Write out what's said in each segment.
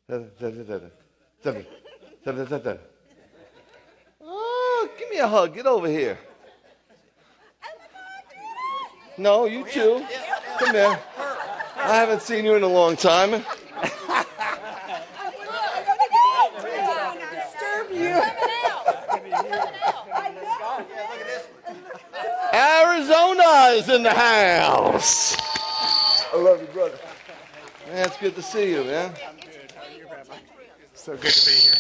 Oh, give me a hug. Get over here. No, you too. Come here. I haven't seen you in a long time. Arizona is in the house. I love you, brother. Man, it's good to see you, man. I'm good. How are you, Rabbi? So good to be here.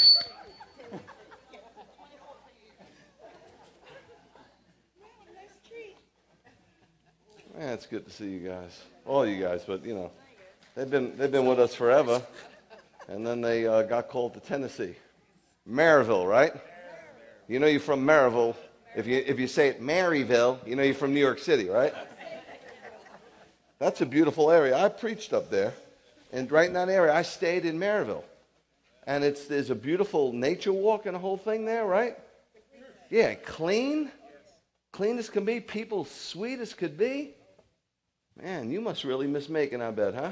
Man, it's good to see you guys. All you guys, but you know, they've been with us forever, and then they got called to Tennessee, Maryville, right? You know you're from Maryville. If you say it Maryville, you know you're from New York City, right? That's a beautiful area. I preached up there, and right in that area, I stayed in Maryville, and there's a beautiful nature walk and the whole thing there, right? Yeah, clean as can be. People sweet as could be. Man, you must really miss Macon, I bet, huh?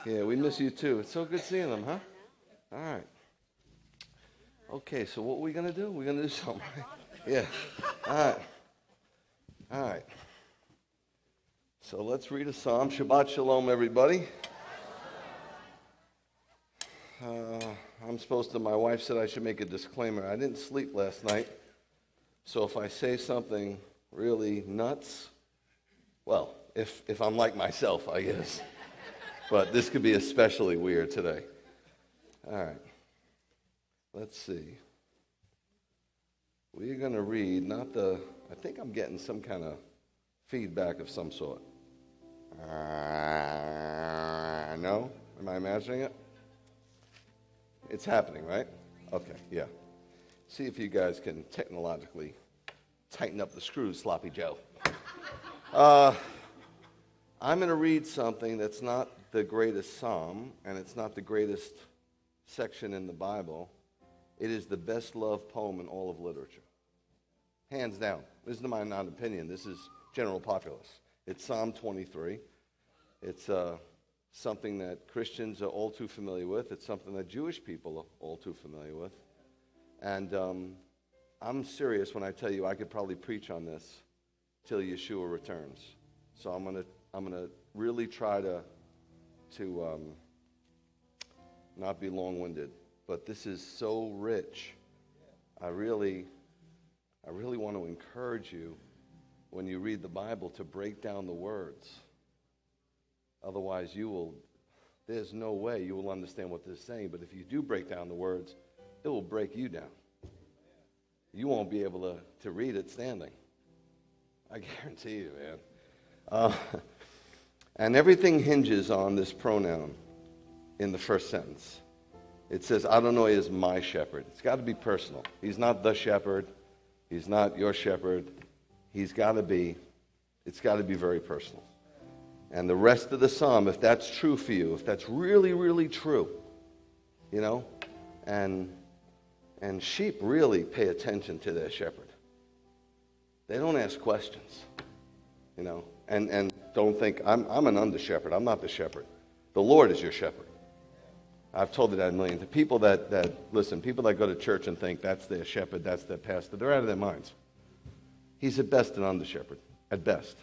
Yeah, we miss you too. It's so good seeing them, huh? All right. Okay, so what are we going to do? We're going to do something, right? Yeah. All right. So let's read a psalm. Shabbat shalom, everybody. My wife said I should make a disclaimer. I didn't sleep last night, so if I say something really nuts, well, if I'm like myself, I guess. But this could be especially weird today. All right. Let's see. We're going to read, I think I'm getting some kind of feedback of some sort. No? Am I imagining it? It's happening, right? Okay, yeah. See if you guys can technologically tighten up the screws, Sloppy Joe. I'm going to read something that's not the greatest psalm, and it's not the greatest section in the Bible. It is the best loved poem in all of literature. Hands down. This is my non-opinion. This is general populace. It's Psalm 23. It's something that Christians are all too familiar with. It's something that Jewish people are all too familiar with. And I'm serious when I tell you I could probably preach on this till Yeshua returns. So I'm gonna really try to not be long-winded. But this is so rich. I really want to encourage you when you read the Bible to break down the words. Otherwise, there's no way you will understand what they're saying. But if you do break down the words, it will break you down. You won't be able to read it standing. I guarantee you, man. And everything hinges on this pronoun in the first sentence. It says, Adonai is my shepherd. It's got to be personal. He's not the shepherd. He's not your shepherd. It's got to be very personal. And the rest of the psalm, if that's true for you, if that's really, really true, you know, and sheep really pay attention to their shepherd. They don't ask questions, you know, and don't think, I'm an under-shepherd. I'm not the shepherd. The Lord is your shepherd. I've told you that a million times. People that go to church and think that's their shepherd, that's their pastor, they're out of their minds. He's at best an under-shepherd, at best.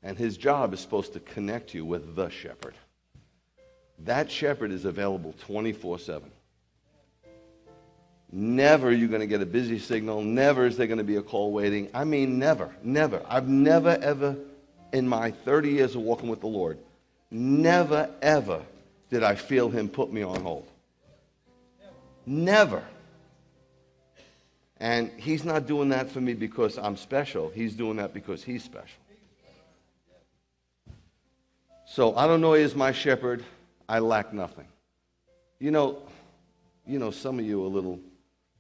And his job is supposed to connect you with the shepherd. That shepherd is available 24/7. Never are you going to get a busy signal. Never is there going to be a call waiting. I mean, never. I've never, ever, in my 30 years of walking with the Lord, never, ever did I feel him put me on hold. Never. And he's not doing that for me because I'm special. He's doing that because he's special. So Adonai is my shepherd. I lack nothing. You know, some of you are a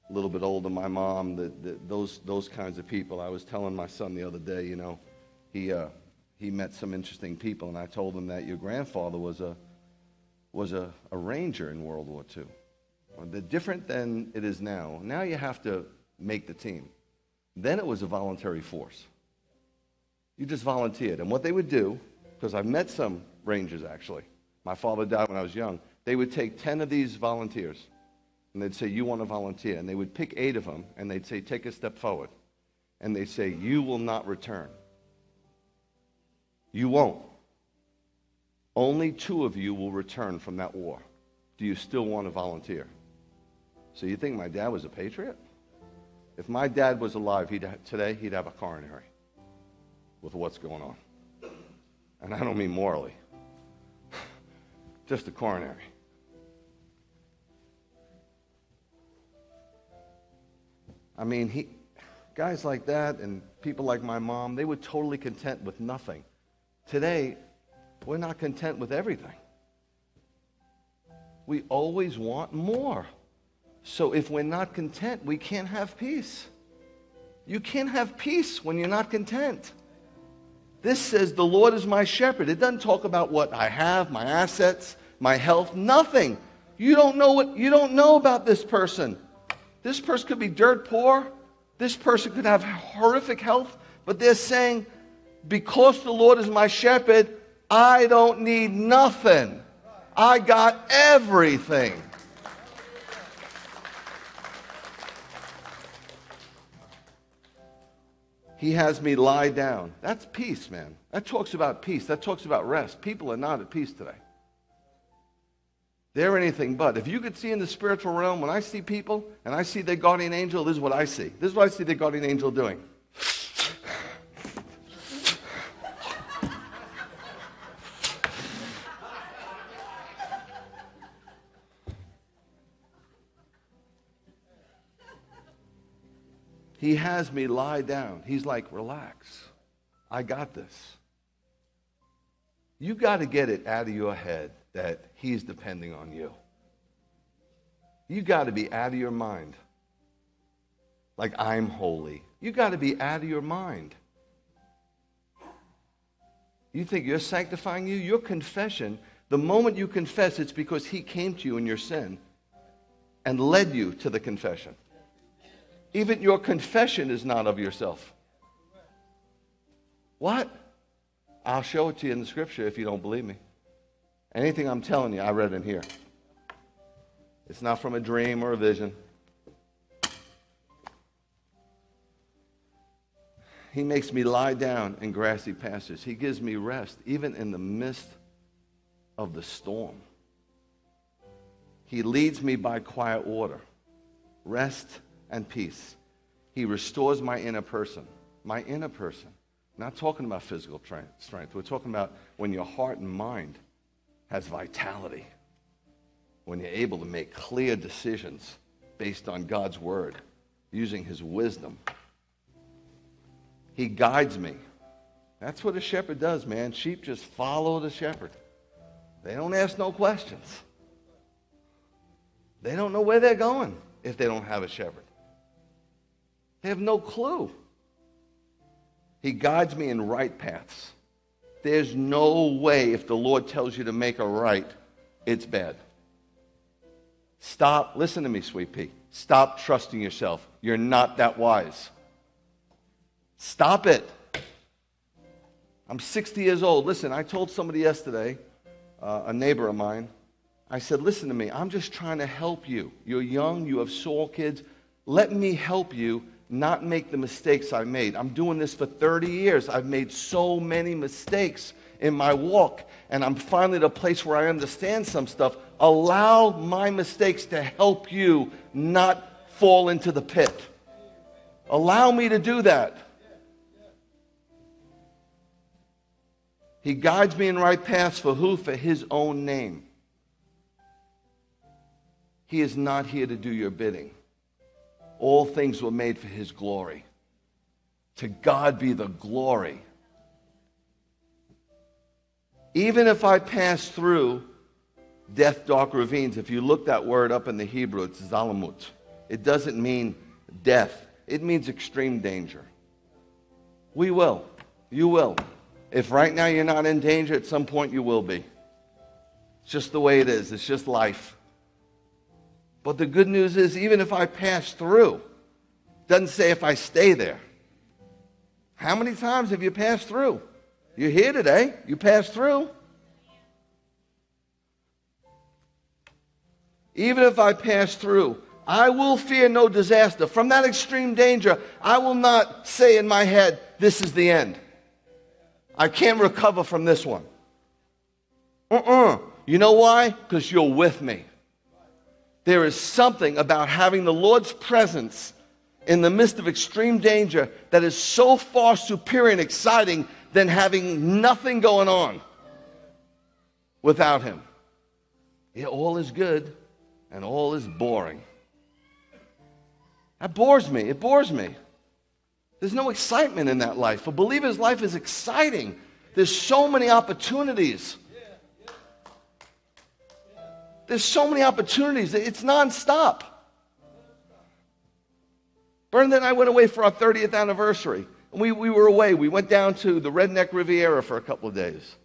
little bit older. My mom, those kinds of people. I was telling my son the other day, you know, he met some interesting people, and I told him that your grandfather was a ranger in World War II. They're different than it is now. Now you have to make the team. Then it was a voluntary force. You just volunteered. And what they would do, because I've met some rangers actually, My father died when I was young. They would take 10 of these volunteers, and they'd say, you want to volunteer? And they would pick 8 of them, and they'd say, take a step forward. And they'd say, you will not return. You won't. Only 2 of you will return from that war. Do you still want to volunteer? So you think my dad was a patriot? If my dad was alive today, he'd have a coronary with what's going on. And I don't mean morally. Just a coronary. I mean, guys like that and people like my mom, they were totally content with nothing. Today, we're not content with everything. We always want more. So if we're not content, we can't have peace. You can't have peace when you're not content. This says the Lord is my shepherd. It doesn't talk about what I have, my assets, my health, nothing. You don't know about this person. This person could be dirt poor. This person could have horrific health. But they're saying, because the Lord is my shepherd, I don't need nothing. I got everything. He has me lie down. That's peace, man. That talks about peace. That talks about rest. People are not at peace today. They're anything but. If you could see in the spiritual realm, when I see people and I see their guardian angel, this is what I see. This is what I see their guardian angel doing. He has me lie down. He's like, relax. I got this. You got to get it out of your head that he's depending on you. You got to be out of your mind. Like, I'm holy. You got to be out of your mind. You think you're sanctifying you? Your confession, the moment you confess, it's because he came to you in your sin and led you to the confession. Even your confession is not of yourself. What? I'll show it to you in the scripture if you don't believe me. Anything I'm telling you, I read in here. It's not from a dream or a vision. He makes me lie down in grassy pastures. He gives me rest, even in the midst of the storm. He leads me by quiet water. Rest and peace. He restores my inner person. My inner person. Not talking about physical strength. We're talking about when your heart and mind has vitality. When you're able to make clear decisions based on God's word, using his wisdom. He guides me. That's what a shepherd does, man. Sheep just follow the shepherd. They don't ask no questions. They don't know where they're going if they don't have a shepherd. They have no clue. He guides me in right paths. There's no way if the Lord tells you to make a right, it's bad. Stop. Listen to me, sweet pea. Stop trusting yourself. You're not that wise. Stop it. I'm 60 years old. Listen, I told somebody yesterday, a neighbor of mine, I said, listen to me. I'm just trying to help you. You're young. You have small kids. Let me help you not make the mistakes I made. I'm doing this for 30 years. I've made so many mistakes in my walk, and I'm finally at a place where I understand some stuff. Allow my mistakes to help you not fall into the pit. Allow me to do that. He guides me in right paths for who? For his own name. He is not here to do your bidding. All things were made for his glory. To God be the glory. Even if I pass through death, dark ravines, if you look that word up in the Hebrew, it's zalamut. It doesn't mean death. It means extreme danger. We will. You will. If right now you're not in danger, at some point you will be. It's just the way it is. It's just life. But the good news is, even if I pass through, it doesn't say if I stay there. How many times have you passed through? You're here today. You passed through. Even if I pass through, I will fear no disaster. From that extreme danger, I will not say in my head, this is the end. I can't recover from this one. You know why? Because you're with me. There is something about having the Lord's presence in the midst of extreme danger that is so far superior and exciting than having nothing going on without him. Yeah, all is good and all is boring. That bores me. It bores me. There's no excitement in that life. A believer's life is exciting. There's so many opportunities. There's so many opportunities. It's nonstop. Bernadette and I went away for our 30th anniversary. And we were away. We went down to the Redneck Riviera for a couple of days.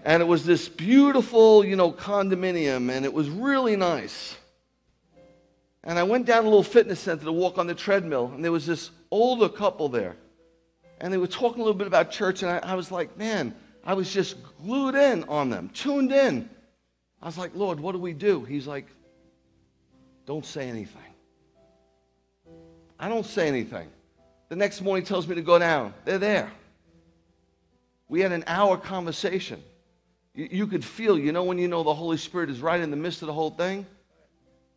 And it was this beautiful, condominium, and it was really nice. And I went down to a little fitness center to walk on the treadmill, and there was this older couple there. And they were talking a little bit about church, and I was like, man, I was just glued in on them, tuned in. I was like, Lord, what do we do? He's like, don't say anything. I don't say anything. The next morning he tells me to go down. They're there. We had an hour conversation. You could feel, when you know the Holy Spirit is right in the midst of the whole thing.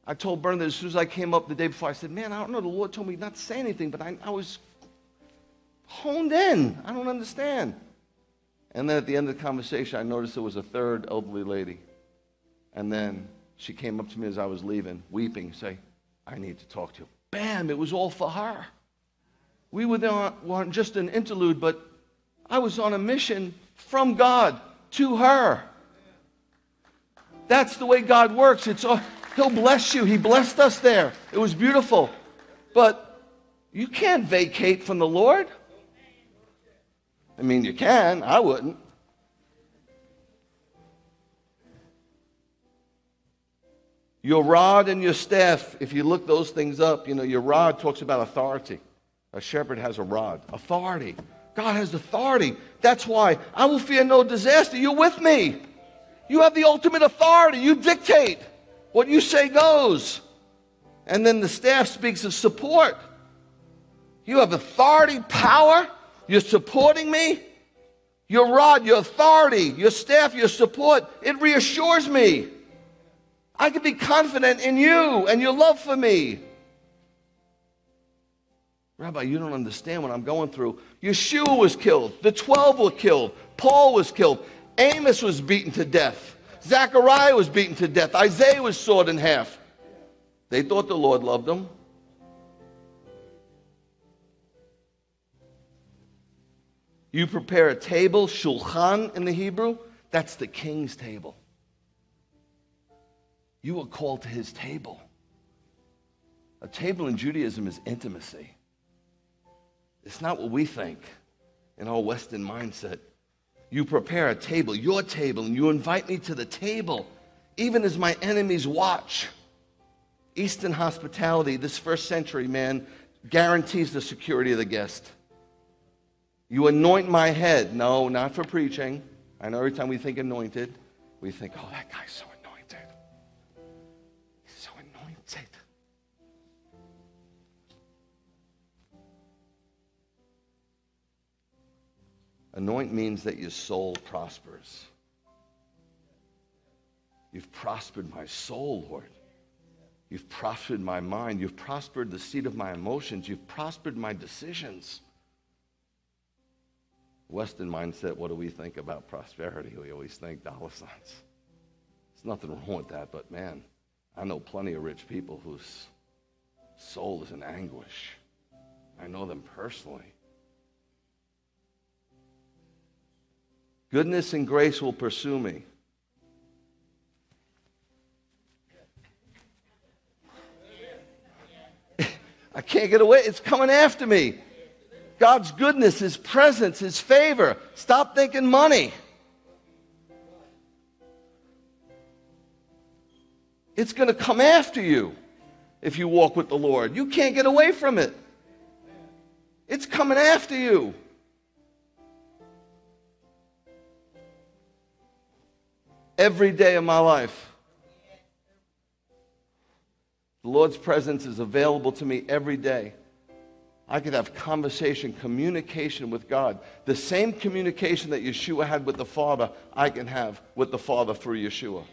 I told Bernadette as soon as I came up the day before, I said, man, I don't know, the Lord told me not to say anything, but I was honed in. I don't understand. And then at the end of the conversation, I noticed there was a third elderly lady. And then she came up to me as I was leaving, weeping, say, I need to talk to you. Bam, it was all for her. We were there on just an interlude, but I was on a mission from God to her. That's the way God works. He'll bless you. He blessed us there. It was beautiful. But you can't vacate from the Lord. I mean, you can. I wouldn't. Your rod and your staff, if you look those things up, your rod talks about authority. A shepherd has a rod. Authority. God has authority. That's why I will fear no disaster. You're with me. You have the ultimate authority. You dictate. What you say goes. And then the staff speaks of support. You have authority, power. You're supporting me. Your rod, your authority, your staff, your support, it reassures me. I can be confident in you and your love for me. Rabbi, you don't understand what I'm going through. Yeshua was killed. The 12 were killed. Paul was killed. Amos was beaten to death. Zechariah was beaten to death. Isaiah was sawed in half. They thought the Lord loved them. You prepare a table, shulchan in the Hebrew, that's the king's table. You are called to his table. A table in Judaism is intimacy. It's not what we think in our Western mindset. You prepare a table, your table, and you invite me to the table, even as my enemies watch. Eastern hospitality, this first century, man, guarantees the security of the guest. You anoint my head. No, not for preaching. I know every time we think anointed, we think, oh, that guy's so anointed. He's so anointed. Anoint means that your soul prospers. You've prospered my soul, Lord. You've prospered my mind. You've prospered the seat of my emotions. You've prospered my decisions. Western mindset, what do we think about prosperity? We always think dollar signs. There's nothing wrong with that, but man, I know plenty of rich people whose soul is in anguish. I know them personally. Goodness and grace will pursue me. I can't get away. It's coming after me. God's goodness, his presence, his favor. Stop thinking money. It's going to come after you if you walk with the Lord. You can't get away from it. It's coming after you. Every day of my life. The Lord's presence is available to me every day. I could have conversation, communication with God. The same communication that Yeshua had with the Father, I can have with the Father through Yeshua.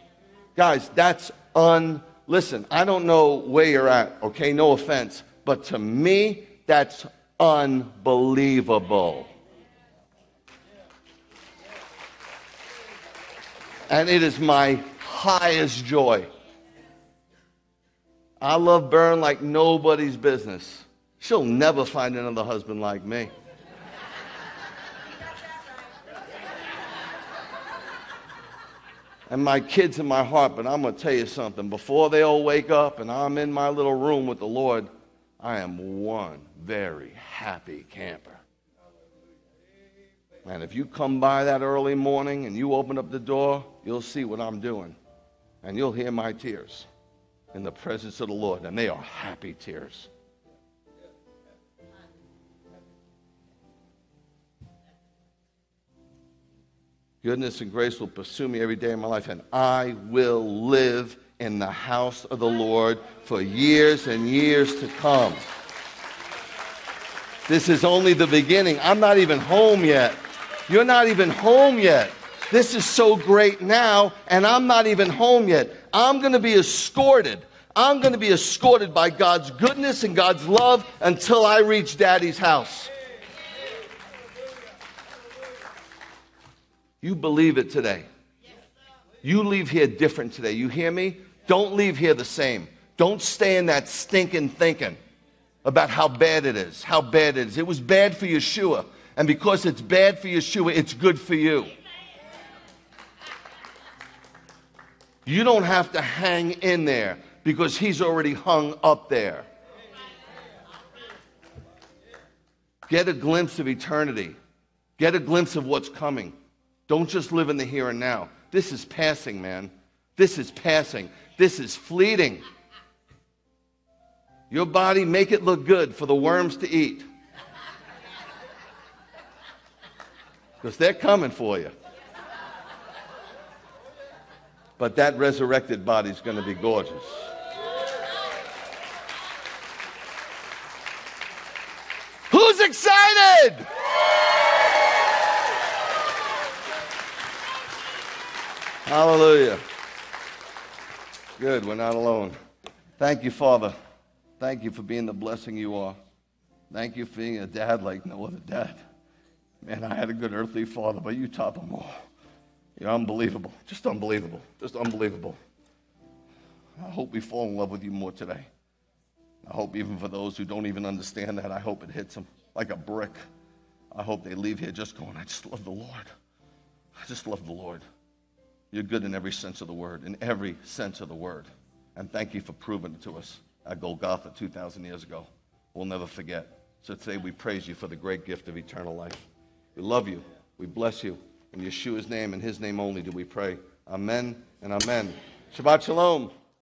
Guys, that's listen, I don't know where you're at, okay? No offense. But to me, that's unbelievable. And it is my highest joy. I love Bern like nobody's business. She'll never find another husband like me. And my kids in my heart, but I'm going to tell you something. Before they all wake up and I'm in my little room with the Lord, I am one very happy camper. And if you come by that early morning and you open up the door, you'll see what I'm doing. And you'll hear my tears in the presence of the Lord. And they are happy tears. Goodness and grace will pursue me every day of my life, and I will live in the house of the Lord for years and years to come. This is only the beginning. I'm not even home yet. You're not even home yet. This is so great now, and I'm not even home yet. I'm going to be escorted. I'm going to be escorted by God's goodness and God's love until I reach Daddy's house. You believe it today. You leave here different today. You hear me? Don't leave here the same. Don't stay in that stinking thinking about how bad it is. How bad it is. It was bad for Yeshua. And because it's bad for Yeshua, it's good for you. You don't have to hang in there because he's already hung up there. Get a glimpse of eternity. Get a glimpse of what's coming. Don't just live in the here and now. This is passing, man. This is passing. This is fleeting. Your body, make it look good for the worms to eat. Because they're coming for you. But that resurrected body is going to be gorgeous. Who's excited? Hallelujah. Good, we're not alone. Thank you, Father. Thank you for being the blessing you are. Thank you for being a dad like no other dad. Man, I had a good earthly father, but you top them all. You're unbelievable. Just unbelievable. Just unbelievable. I hope we fall in love with you more today. I hope even for those who don't even understand that, I hope it hits them like a brick. I hope they leave here just going, I just love the Lord. I just love the Lord. You're good in every sense of the word, in every sense of the word. And thank you for proving it to us at Golgotha 2,000 years ago. We'll never forget. So today we praise you for the great gift of eternal life. We love you. We bless you. In Yeshua's name and his name only do we pray. Amen and amen. Shabbat shalom.